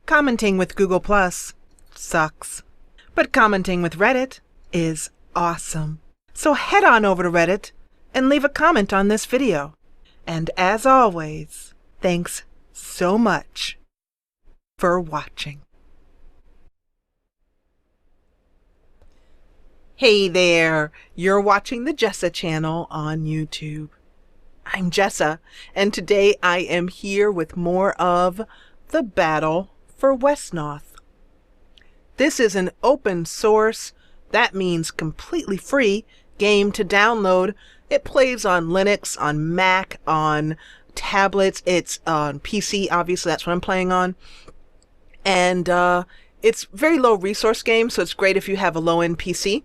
Commenting with Google Plus sucks. But commenting with Reddit is awesome. So head on over to Reddit and leave a comment on this video. And as always, thanks so much for watching. Hey there, you're watching the Jessa channel on YouTube. I'm Jessa, and today I am here with more of the battle for Wesnoth. This is an open source, that means completely free, game to download. It plays on Linux, on Mac, on tablets. It's on PC, obviously that's what I'm playing on. And it's very low resource game, so it's great if you have a low-end PC.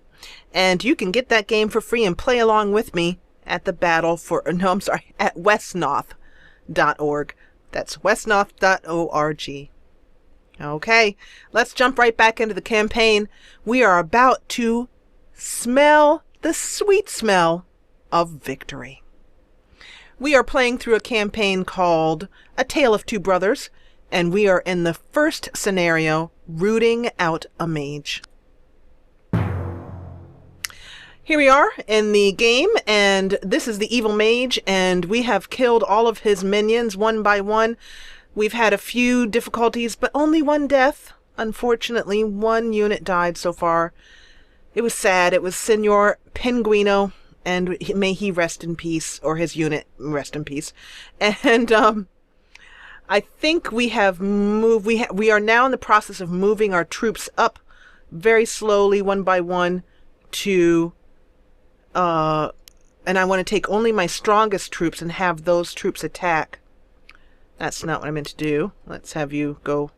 And you can get that game for free and play along with me at the battle for, no, I'm sorry, at wesnoth.org. That's wesnoth.org. Okay, let's jump right back into the campaign. We are about to smell the sweet smell of victory. We are playing through a campaign called A Tale of Two Brothers, and we are in the first scenario, rooting out a mage. Here we are in the game, and this is the evil mage, and we have killed all of his minions one by one. We've had a few difficulties, but only one death. Unfortunately, one unit died so far. It was sad. It was Senor Pinguino, and may he rest in peace, or his unit rest in peace. And I think we have moved. We are now in the process of moving our troops up very slowly, one by one, to and I want to take only my strongest troops and have those troops attack. That's not what I meant to do. Let's have you go.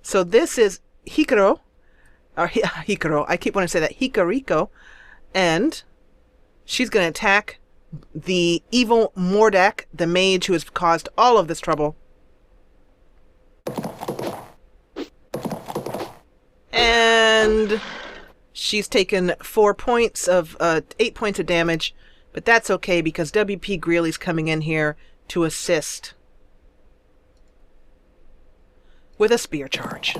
So this is Hikaru, or Hikaru. I keep wanting to say that, Hikariko, and she's going to attack the evil Mordak, the mage who has caused all of this trouble. And she's taken 8 points of damage, but that's okay because WP Greeley's coming in here to assist with a spear charge.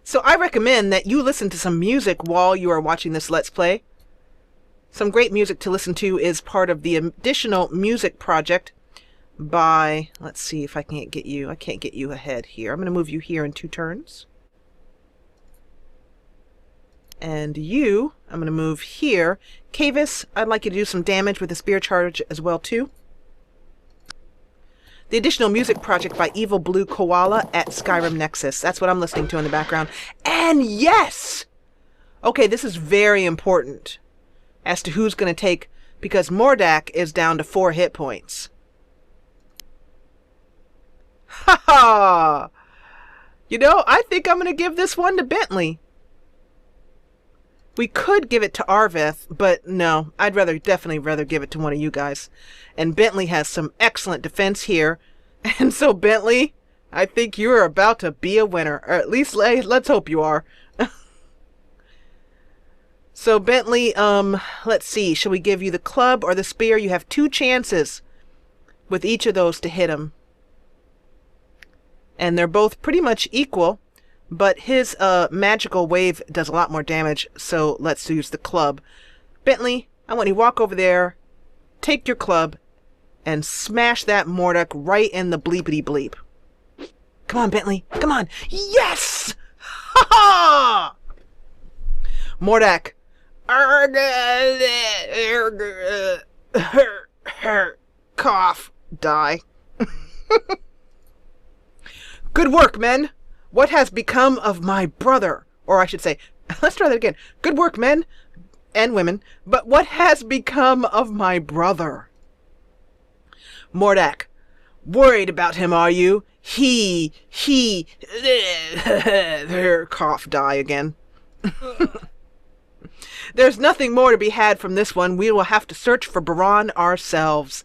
So I recommend that you listen to some music while you are watching this Let's Play. Some great music to listen to is part of the additional music project by, let's see if I can't get you. I can't get you ahead here. I'm going to move you here in 2 turns. And you, I'm going to move here. Kavis, I'd like you to do some damage with the spear charge as well too. The additional music project by Evil Blue Koala at Skyrim Nexus. That's what I'm listening to in the background. And yes! Okay, this is very important as to who's going to take, because Mordak is down to 4 hit points. Ha ha! You know, I think I'm going to give this one to Bentley. We could give it to Arvith, but no, I'd definitely rather give it to one of you guys. And Bentley has some excellent defense here. And so Bentley, I think you're about to be a winner. Or at least let's hope you are. So Bentley, let's see. Shall we give you the club or the spear? You have 2 chances with each of those to hit him. And they're both pretty much equal. But his magical wave does a lot more damage, so let's use the club. Bentley, I want you to walk over there, take your club, and smash that Mordak right in the bleepity bleep. Come on, Bentley. Come on. Yes! Ha ha! Mordak. Cough. Die. Good work, men. What has become of my brother? Or I should say, let's try that again. Good work, men and women. But what has become of my brother? Mordak. Worried about him, are you? Cough, die again. There's nothing more to be had from this one. We will have to search for Baron ourselves.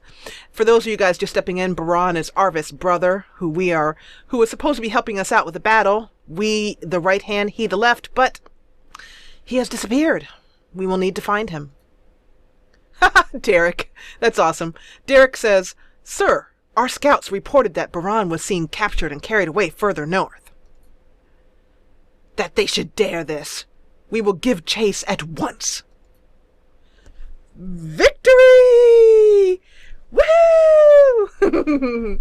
For those of you guys just stepping in, Baron is Arvith's brother, who was supposed to be helping us out with the battle. We, the right hand, he the left, but he has disappeared. We will need to find him. Haha, Derek. That's awesome. Derek says, Sir, Our scouts reported that Baran was seen captured and carried away further north. That they should dare this. We will give chase at once. Victory! Woo!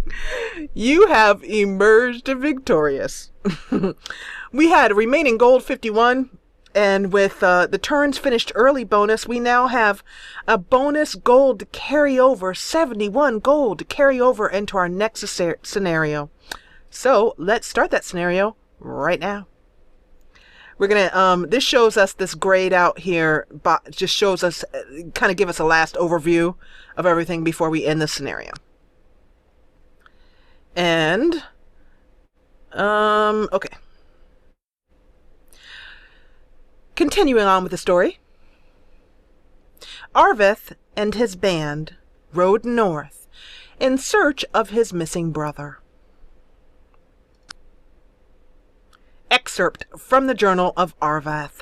You have emerged victorious. We had remaining gold 51, and with the turns finished early bonus, we now have a bonus gold to carry over, 71 gold to carry over into our next scenario. So let's start that scenario right now. We're gonna, this shows us this grayed out here, but just shows us, kind of give us a last overview of everything before we end the scenario. And, okay. Continuing on with the story. Arveth and his band rode north in search of his missing brother. Excerpt from the journal of Arveth.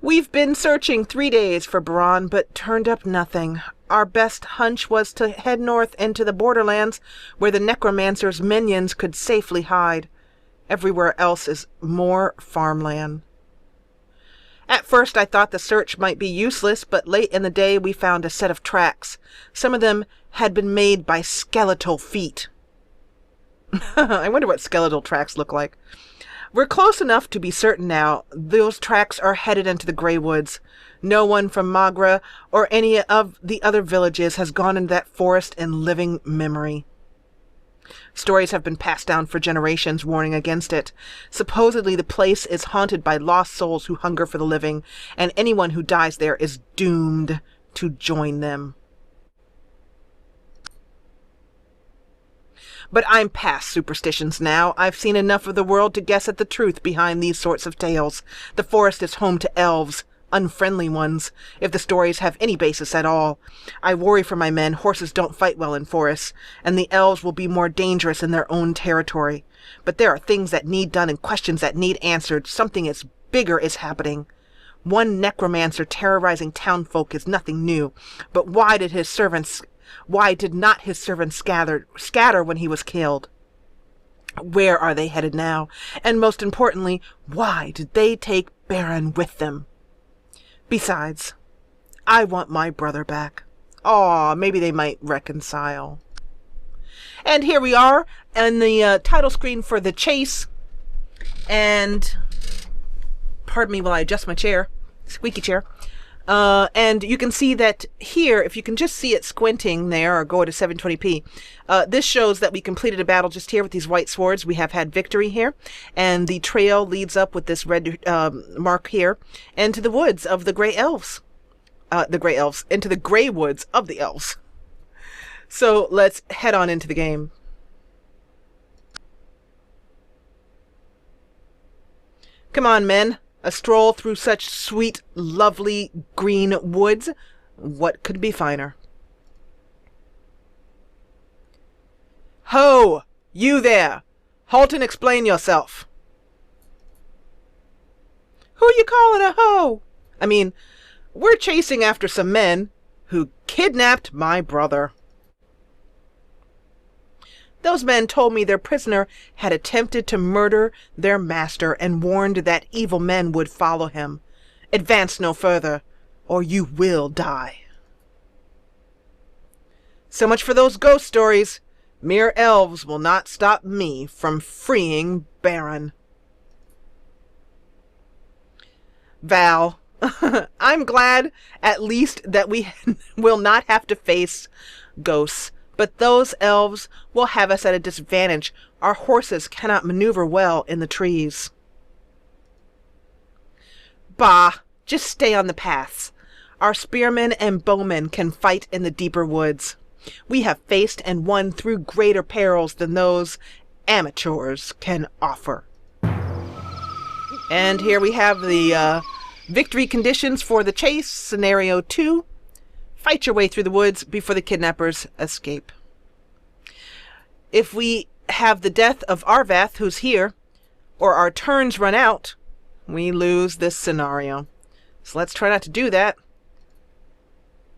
We've been searching 3 days for Baran, but turned up nothing. Our best hunch was to head north into the borderlands where the necromancer's minions could safely hide. Everywhere else is more farmland. At first I thought the search might be useless, but late in the day we found a set of tracks. Some of them had been made by skeletal feet. I wonder what skeletal tracks look like. We're close enough to be certain now. Those tracks are headed into the Grey Woods. No one from Magra or any of the other villages has gone into that forest in living memory. Stories have been passed down for generations warning against it. Supposedly the place is haunted by lost souls who hunger for the living, and anyone who dies there is doomed to join them. But I'm past superstitions now. I've seen enough of the world to guess at the truth behind these sorts of tales. The forest is home to elves, unfriendly ones, if the stories have any basis at all. I worry for my men. Horses don't fight well in forests, and the elves will be more dangerous in their own territory. But there are things that need done and questions that need answered. Something is bigger is happening. One necromancer terrorizing townfolk is nothing new, but why did not his servants scatter when he was killed? Where are they headed now? And most importantly, why did they take Baran with them? Besides, I want my brother back. Aw, maybe they might reconcile. And here we are on the title screen for the chase. And, pardon me while I adjust my chair, squeaky chair. And you can see that here, if you can just see it squinting there, or go to 720p, this shows that we completed a battle just here with these white swords. We have had victory here, and the trail leads up with this red mark here, into the woods of the Grey Elves. Into the Grey Woods of the Elves. So let's head on into the game. Come on, men. A stroll through such sweet, lovely green woods. What could be finer? Ho! You there! Halt and explain yourself. Who you calling a hoe? I mean, we're chasing after some men who kidnapped my brother. Those men told me their prisoner had attempted to murder their master and warned that evil men would follow him. Advance no further, or you will die. So much for those ghost stories. Mere elves will not stop me from freeing Baran. Val, I'm glad at least that we will not have to face ghosts. But those elves will have us at a disadvantage. Our horses cannot maneuver well in the trees. Bah! Just stay on the paths. Our spearmen and bowmen can fight in the deeper woods. We have faced and won through greater perils than those amateurs can offer. And here we have the victory conditions for the chase, Scenario 2. Fight your way through the woods before the kidnappers escape. If we have the death of Arveth, who's here, or our turns run out, we lose this scenario. So let's try not to do that.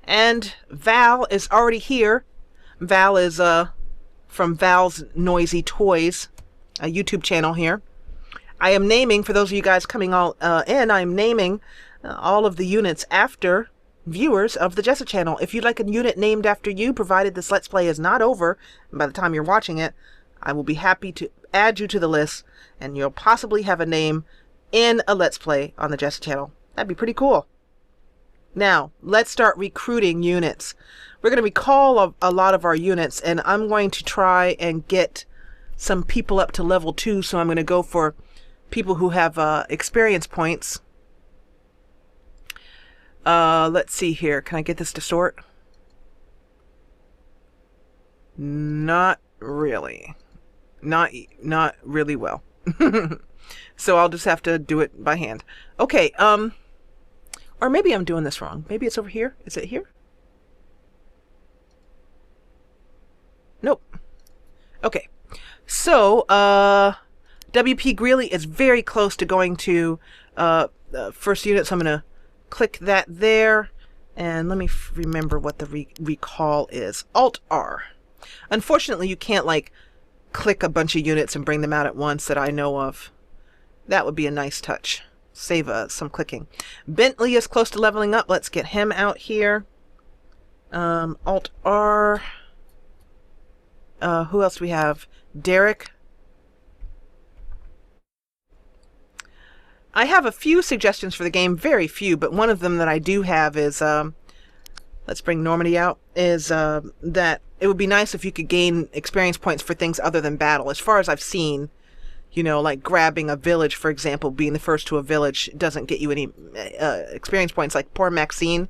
And Val is already here. Val is from Val's Noisy Toys, a YouTube channel here. I am naming, for those of you guys coming all in, I'm naming all of the units after viewers of the Jessa channel. If you'd like a unit named after you, provided this Let's Play is not over, and by the time you're watching it, I will be happy to add you to the list, and you'll possibly have a name in a Let's Play on the Jessa channel. That'd be pretty cool. Now, let's start recruiting units. We're going to recall a lot of our units, and I'm going to try and get some people up to level 2, so I'm going to go for people who have experience points. Let's see here. Can I get this to sort? Not really. Not really well. So I'll just have to do it by hand. Okay, or maybe I'm doing this wrong. Maybe it's over here. Is it here? Nope. Okay. So, WP Greeley is very close to going to first unit, so I'm going to click that there. And let me remember what the recall is. Alt-R. Unfortunately, you can't, like, click a bunch of units and bring them out at once that I know of. That would be a nice touch. Save some clicking. Bentley is close to leveling up. Let's get him out here. Alt-R. Who else do we have? Derek. I have a few suggestions for the game. Very few, but one of them that I do have is, let's bring Normandy out, is that it would be nice if you could gain experience points for things other than battle. As far as I've seen, you know, like grabbing a village, for example, being the first to a village doesn't get you any experience points. Like poor Maxine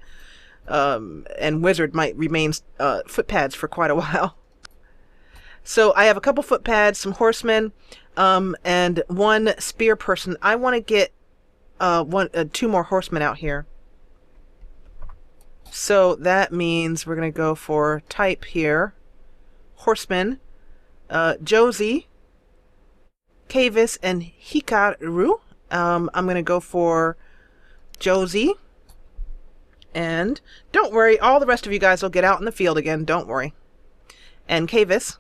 and Wizard might remain footpads for quite a while. So I have a couple footpads, some horsemen, and one spear person. I want to get two more horsemen out here. So that means we're going to go for type here. Horsemen, Josie, Kavis, and Hikaru. I'm going to go for Josie. And don't worry, all the rest of you guys will get out in the field again. Don't worry. And Kavis.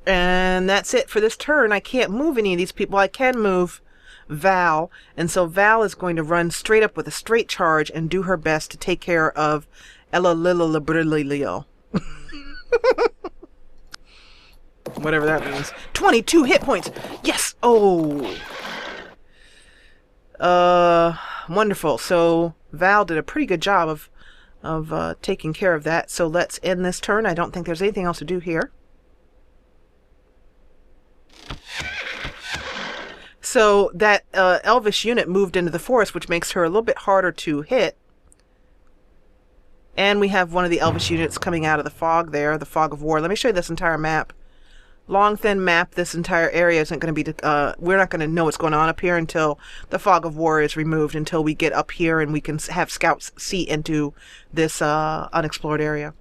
And that's it for this turn. I can't move any of these people. I can move Val. And so Val is going to run straight up with a straight charge and do her best to take care of Ella Lilla Librilio. Whatever that means. 22 hit points. Yes. Oh. Wonderful. So Val did a pretty good job of taking care of that. So let's end this turn. I don't think there's anything else to do here. So that Elvish unit moved into the forest, which makes her a little bit harder to hit. And we have one of the Elvish units coming out of the fog there, the fog of war. Let me show you this entire map. Long, thin map. This entire area isn't going to be... we're not going to know what's going on up here until the fog of war is removed, until we get up here and we can have scouts see into this unexplored area.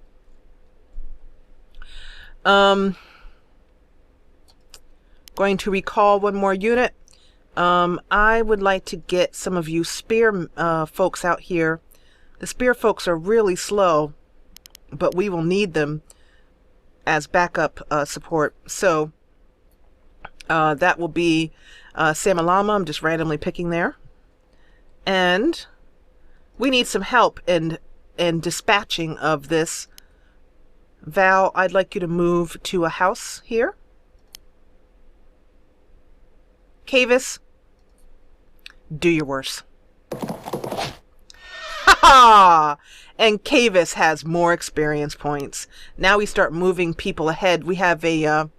Going to recall one more unit. I would like to get some of you spear folks out here. The spear folks are really slow, but we will need them as backup support. So that will be Samalama. I'm just randomly picking there. And we need some help in dispatching of this. Val, I'd like you to move to a house here. Kavis, do your worst. Ha! And Kavis has more experience points. Now we start moving people ahead. We have an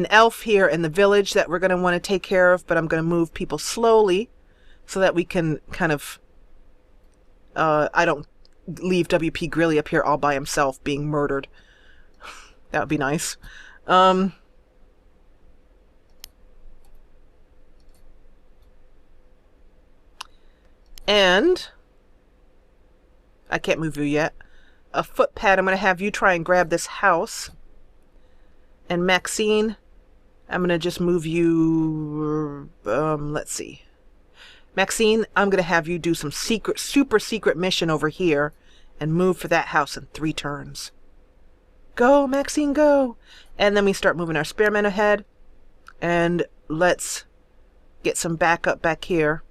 elf here in the village that we're going to want to take care of, but I'm going to move people slowly so that we can kind of... I don't leave WP Greeley up here all by himself being murdered. That would be nice. And I can't move you yet. A footpad, I'm going to have you try and grab this house. And Maxine, I'm going to just move you, let's see. Maxine, I'm going to have you do some super secret mission over here and move for that house in 3 turns. Go, Maxine, go. And then we start moving our spearmen ahead. And let's get some backup back here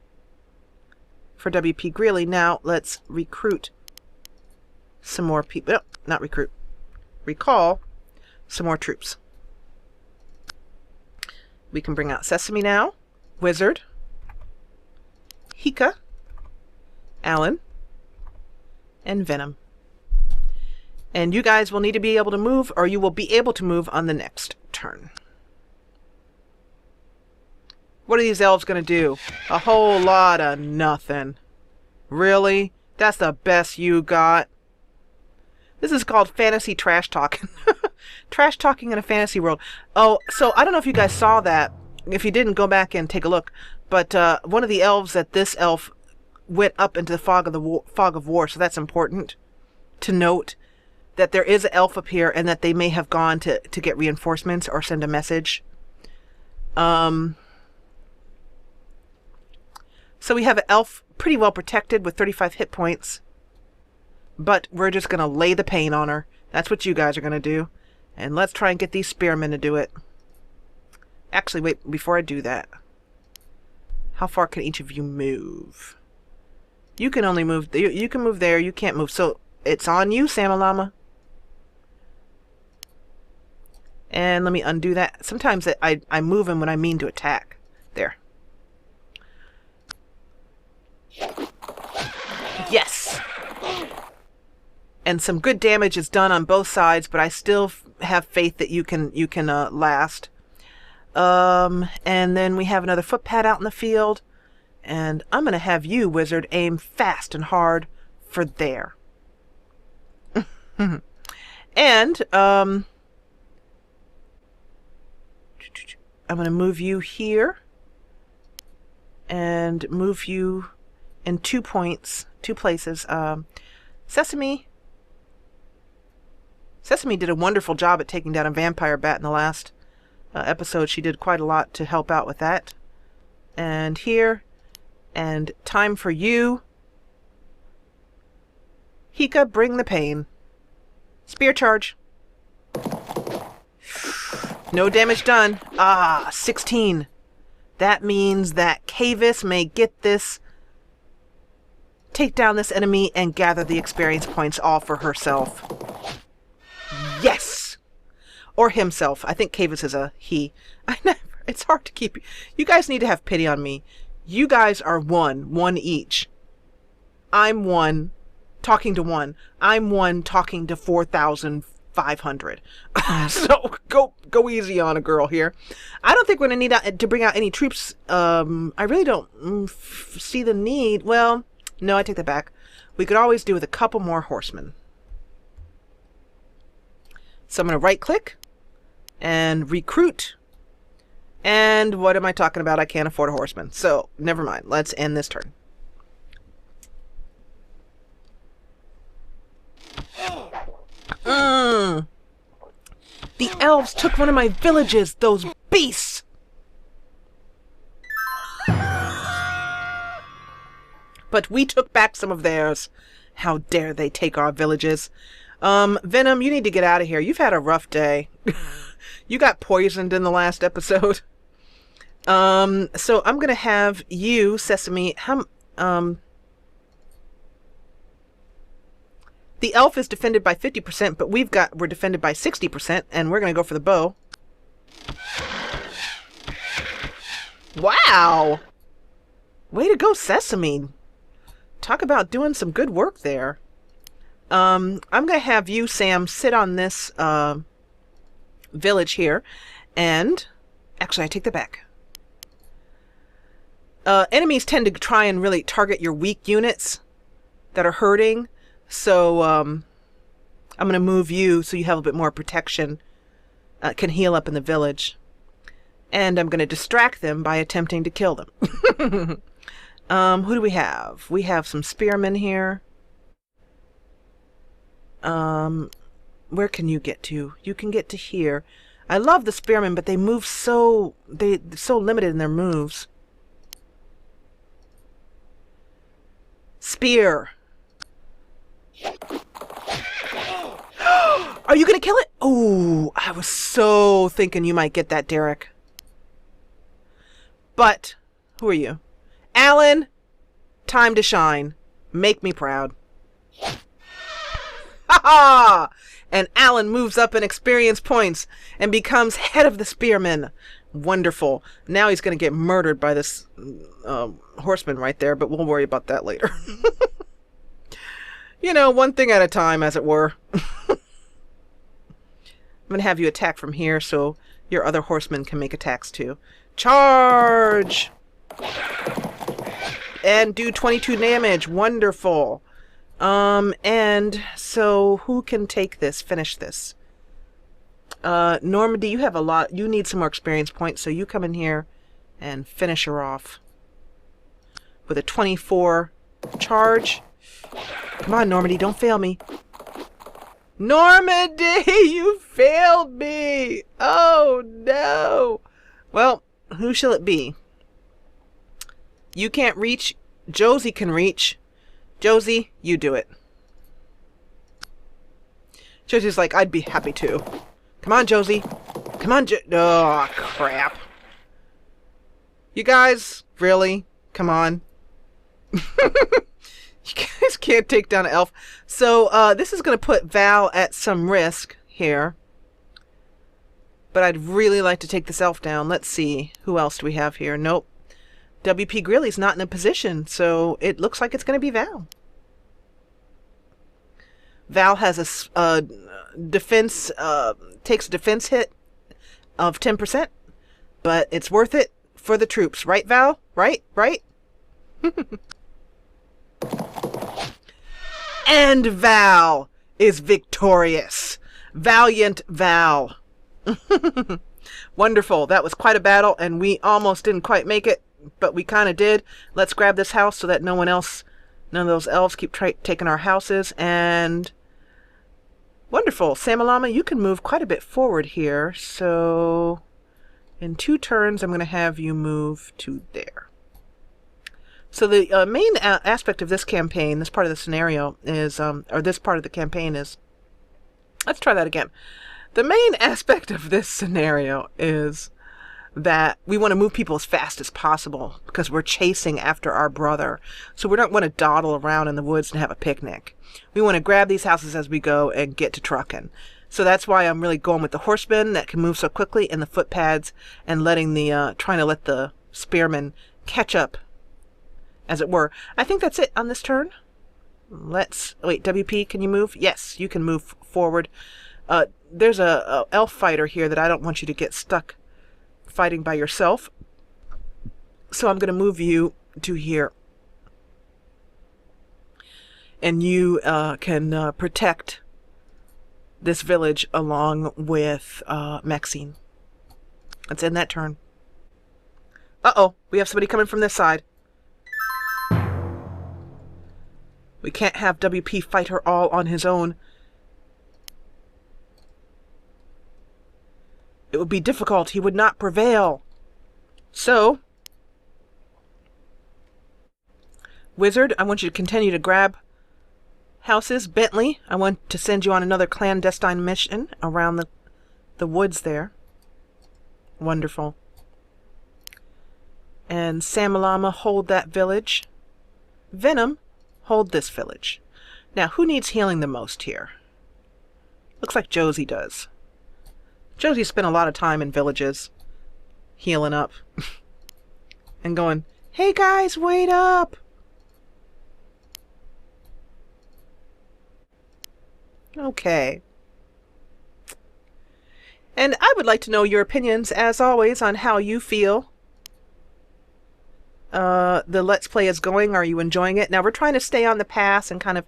for WP Greeley. Now let's recruit some more people. No, not recruit. Recall some more troops. We can bring out Sesame now, Wizard, Hika, Alan, and Venom. And you guys will need to be able to move, or you will be able to move on the next turn. What are these elves going to do? A whole lot of nothing. Really? That's the best you got? This is called fantasy trash talking. Trash talking in a fantasy world. Oh, so I don't know if you guys saw that. If you didn't, go back and take a look. But one of the elves that this elf went up into the fog of war. So that's important to note that there is an elf up here and that they may have gone to get reinforcements or send a message. So we have an elf pretty well protected with 35 hit points. But we're just going to lay the pain on her. That's what you guys are going to do. And let's try and get these spearmen to do it. Actually, wait, before I do that. How far can each of you move? You can only move... You can move there. You can't move. So it's on you, Samalama. And let me undo that. Sometimes I move him when I mean to attack. There. Yes! And some good damage is done on both sides, but I still have faith that you can last. And then we have another footpad out in the field. And I'm going to have you, Wizard, aim fast and hard for there. And I'm going to move you here. And move you in 2 places. Sesame did a wonderful job at taking down a vampire bat in the last episode. She did quite a lot to help out with that. And here. And time for you. Hika, bring the pain. Spear charge. No damage done. Ah, 16. That means that Kavis may get this, take down this enemy, and gather the experience points all for herself. Yes! Or himself. I think Kavis is a he. It's hard to keep... You guys need to have pity on me. You guys are one each. I'm one talking to one. I'm one talking to 4,500. So go easy on a girl here. I don't think we're going to need to bring out any troops. I really don't see the need. Well, no, I take that back. We could always do with a couple more horsemen. So I'm going to right click and recruit. And what am I talking about? I can't afford a horseman. So never mind. Let's end this turn. The elves took one of my villages, those beasts! But we took back some of theirs. How dare they take our villages? Venom, you need to get out of here. You've had a rough day. You got poisoned in the last episode. So I'm gonna have you, Sesame, the elf is defended by 50%, but we're defended by 60%, and we're gonna go for the bow. Wow! Way to go, Sesame. Talk about doing some good work there. I'm gonna have you, Sam, sit on this village here, and actually I take that back. Enemies tend to try and really target your weak units that are hurting. So I'm going to move you so you have a bit more protection, can heal up in the village. And I'm going to distract them by attempting to kill them. Who do we have? We have some spearmen here. Where can you get to? You can get to here. I love the spearmen, but they move they're so limited in their moves. Spear. Are you going to kill it? Oh, I was so thinking you might get that, Derek. But, who are you? Alan, time to shine. Make me proud. Ha ha! And Alan moves up in experience points and becomes head of the spearmen. Wonderful. Now he's going to get murdered by this horseman right there, but we'll worry about that later. You know, one thing at a time, as it were. I'm going to have you attack from here so your other horsemen can make attacks too. Charge! And do 22 damage. Wonderful. And so who can take this, finish this? Normandy, you have a lot. You need some more experience points, so you come in here and finish her off with a 24 charge. Come on, Normandy, don't fail me. Normandy, you failed me. Oh, no. Well, who shall it be? You can't reach. Josie can reach. Josie, you do it. Josie's like, I'd be happy to. Come on, Josie. Come on, oh, crap. You guys, really? Come on. You guys can't take down an elf. So, this is going to put Val at some risk here. But I'd really like to take this elf down. Let's see. Who else do we have here? Nope. WP Greeley's not in a position, so it looks like it's going to be Val. Val has a defense, takes a defense hit of 10%, but it's worth it for the troops. Right, Val? Right? Right? And Val is victorious. Valiant Val. Wonderful. That was quite a battle, and we almost didn't quite make it, but we kind of did. Let's grab this house so that none of those elves keep taking our houses. And wonderful. Samalama, you can move quite a bit forward here. So in 2 turns, I'm going to have you move to there. So the main aspect of this campaign, this part of the scenario is, or this part of the campaign is, let's try that again. The main aspect of this scenario is that we want to move people as fast as possible because we're chasing after our brother. So we don't want to dawdle around in the woods and have a picnic. We want to grab these houses as we go and get to trucking. So that's why I'm really going with the horsemen that can move so quickly and the footpads and letting the, trying to let the spearmen catch up, as it were. I think that's it on this turn. Let's, wait, WP, can you move? Yes, you can move forward. There's a elf fighter here that I don't want you to get stuck fighting by yourself. So I'm going to move you to here. And you can protect this village along with Maxine. Let's end that turn. Uh-oh, we have somebody coming from this side. We can't have WP fight her all on his own. It would be difficult. He would not prevail. So, Wizard, I want you to continue to grab houses. Bentley, I want to send you on another clandestine mission around the woods there. Wonderful. And Samalama, hold that village. Venom, hold this village. Now, who needs healing the most here? Looks like Josie does. Josie spent a lot of time in villages, healing up, and going, hey guys, wait up! Okay. And I would like to know your opinions, as always, on how you feel the Let's Play is going. Are you enjoying it? Now, we're trying to stay on the path and kind of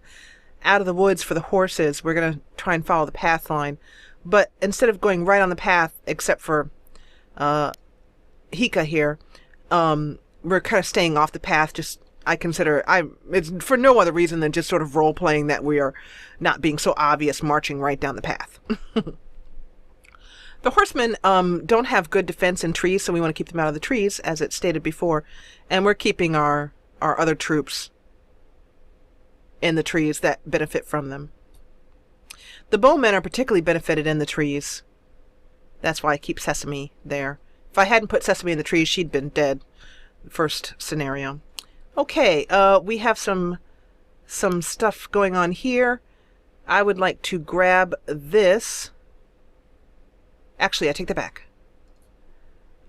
out of the woods for the horses. We're going to try and follow the path line. But instead of going right on the path, except for Hika here, we're kind of staying off the path. Just, I consider, it's for no other reason than just sort of role-playing that we are not being so obvious marching right down the path. The horsemen don't have good defense in trees, so we want to keep them out of the trees, as it stated before. And we're keeping our other troops in the trees that benefit from them. The bowmen are particularly benefited in the trees. That's why I keep Sesame there. If I hadn't put Sesame in the trees, she'd been dead. First scenario. Okay, we have some stuff going on here. I would like to grab this. Actually, I take that back.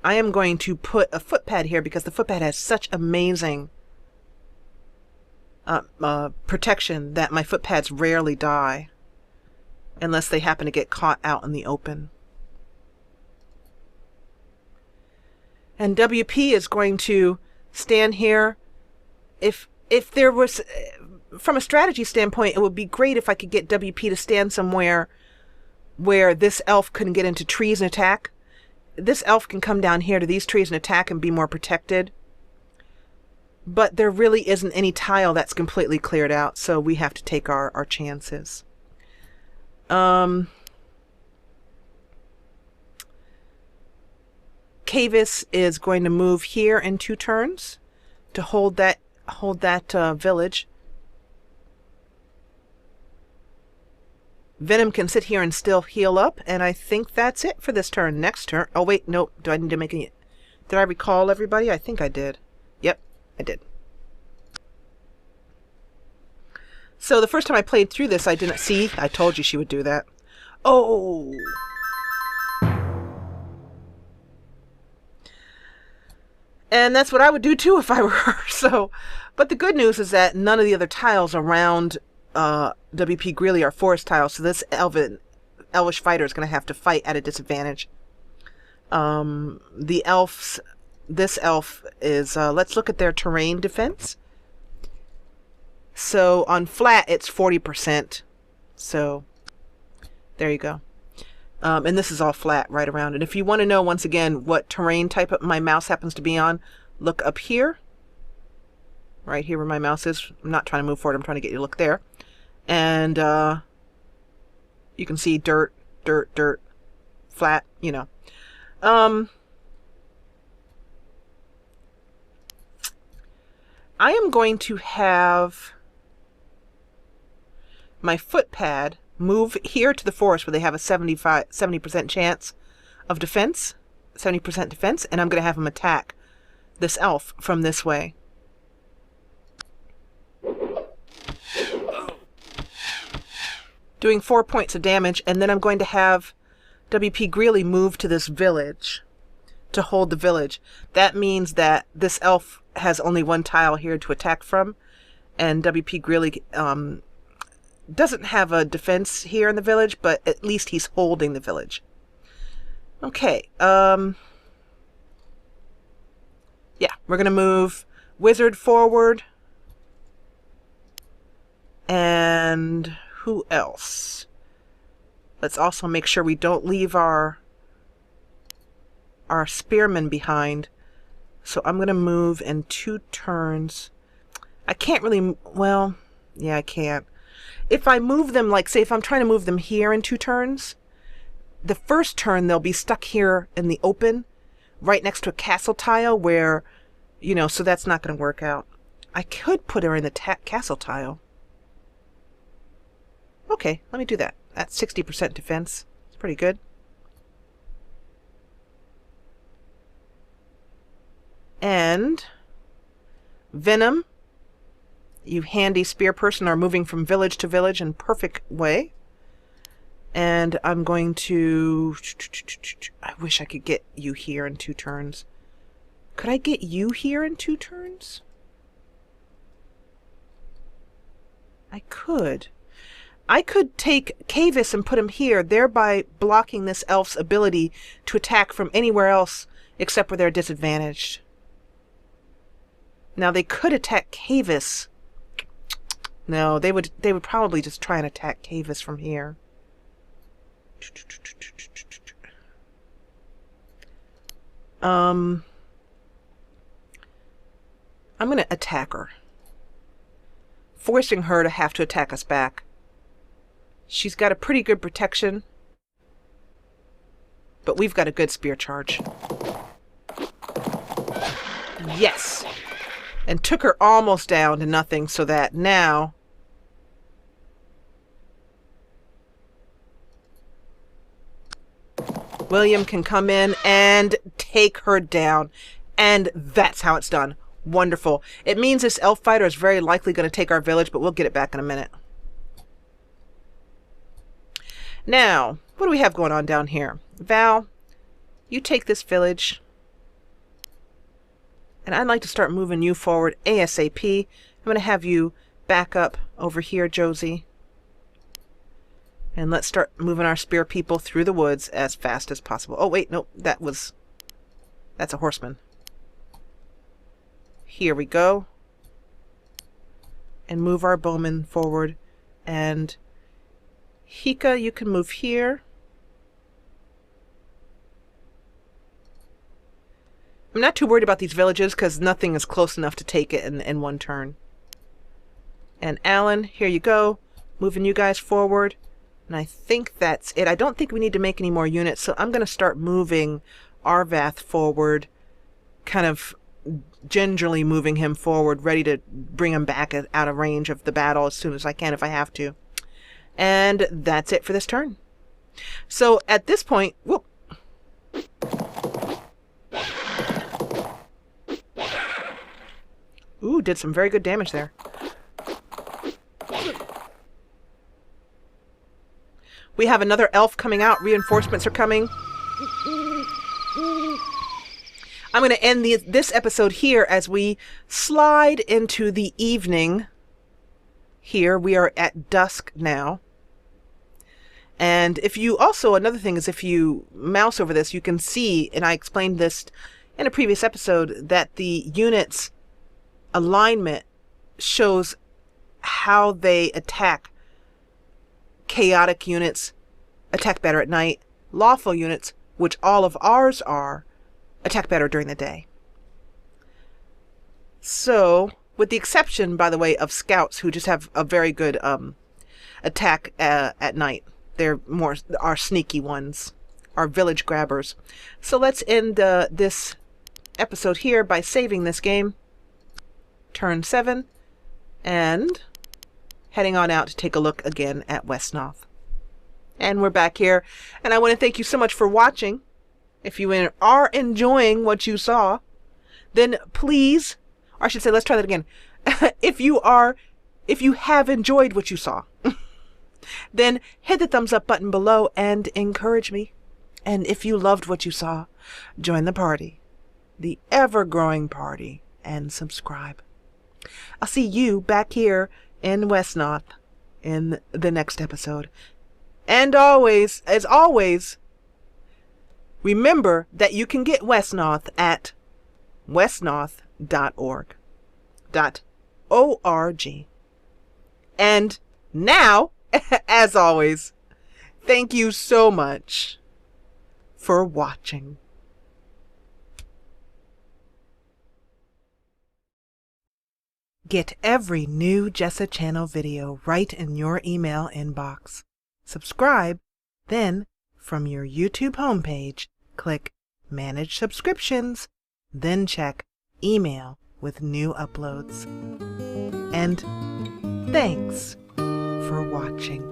I am going to put a footpad here because the footpad has such amazing protection that my footpads rarely die unless they happen to get caught out in the open. And WP is going to stand here. If there was, from a strategy standpoint, it would be great if I could get WP to stand somewhere where this elf couldn't get into trees and attack. This elf can come down here to these trees and attack and be more protected. But there really isn't any tile that's completely cleared out, so we have to take our chances. Cavis is going to move here in 2 turns to hold that village. Venom can sit here and still heal up, and I think that's it for this turn. Next turn. Oh wait, nope. Do I need to make any? Did I recall everybody? I think I did. Yep, I did. So the first time I played through this, I didn't see. I told you she would do that. Oh. And that's what I would do too if I were her. So, but the good news is that none of the other tiles around WP Greeley are forest tiles, so this elvish fighter is going to have to fight at a disadvantage. The elves, this elf is, let's look at their terrain defense. So on flat, it's 40%. So there you go. And this is all flat right around. And if you want to know, once again, what terrain type my mouse happens to be on, look up here. Right here where my mouse is. I'm not trying to move forward. I'm trying to get you to look there. And you can see dirt, dirt, dirt, flat, you know. I am going to have my footpad move here to the forest where they have a 70% chance of defense, 70% defense, and I'm going to have them attack this elf from this way. Doing 4 points of damage, and then I'm going to have WP Greeley move to this village to hold the village. That means that this elf has only 1 tile here to attack from, and WP Greeley doesn't have a defense here in the village, but at least he's holding the village. Okay, yeah, we're going to move Wizard forward. And who else? Let's also make sure we don't leave our spearmen behind. So I'm going to move in 2 turns. I can't really, well, yeah, I can't. If I move them, like, say, if I'm trying to move them here in 2 turns, the first turn they'll be stuck here in the open, right next to a castle tile where, you know, so that's not going to work out. I could put her in the castle tile. Okay, let me do that. That's 60% defense. It's pretty good. And Venom, you handy spear person, are moving from village to village in perfect way. And I'm going to... I wish I could get you here in 2 turns. Could I get you here in 2 turns? I could. I could take Cavis and put him here, thereby blocking this elf's ability to attack from anywhere else except where they're disadvantaged. Now they could attack Cavis. No, they would probably just try and attack Cavis from here. I'm going to attack her, forcing her to have to attack us back. She's got a pretty good protection, but we've got a good spear charge. Yes! And took her almost down to nothing, so that now William can come in and take her down. And that's how it's done. Wonderful. It means this elf fighter is very likely going to take our village, but we'll get it back in a minute. Now, what do we have going on down here? Val, you take this village. And I'd like to start moving you forward ASAP. I'm going to have you back up over here, Josie. And let's start moving our spear people through the woods as fast as possible. Oh, wait, no, that's a horseman. Here we go. And move our bowmen forward. And Hika, you can move here. I'm not too worried about these villages because nothing is close enough to take it in one turn. And Alan, here you go. Moving you guys forward. And I think that's it. I don't think we need to make any more units, so I'm going to start moving Arvath forward, kind of gingerly moving him forward, ready to bring him back out of range of the battle as soon as I can if I have to. And that's it for this turn. So at this point, whoop. Ooh, did some very good damage there. We have another elf coming out. Reinforcements are coming. I'm going to end this episode here as we slide into the evening. Here we are at dusk now. And if you also, another thing is if you mouse over this, you can see, and I explained this in a previous episode, that the units alignment shows how they attack. Chaotic units attack better at night. Lawful units, which all of ours are, attack better during the day. So, with the exception, by the way, of scouts who just have a very good attack at night. They're more our sneaky ones, our village grabbers. So let's end this episode here by saving this game. Turn 7, and heading on out to take a look again at Wesnoth. And we're back here, and I want to thank you so much for watching. If you are enjoying what you saw, then please, or I should say, let's try that again. If you have enjoyed what you saw, then hit the thumbs up button below and encourage me. And if you loved what you saw, join the party, the ever-growing party, and subscribe. I'll see you back here in Wesnoth in the next episode. And always, as always, remember that you can get Wesnoth at wesnoth.org. And now, as always, thank you so much for watching. Get every new Jessa Channel video right in your email inbox. Subscribe, then from your YouTube homepage, click Manage Subscriptions, then check Email with new uploads. And thanks for watching.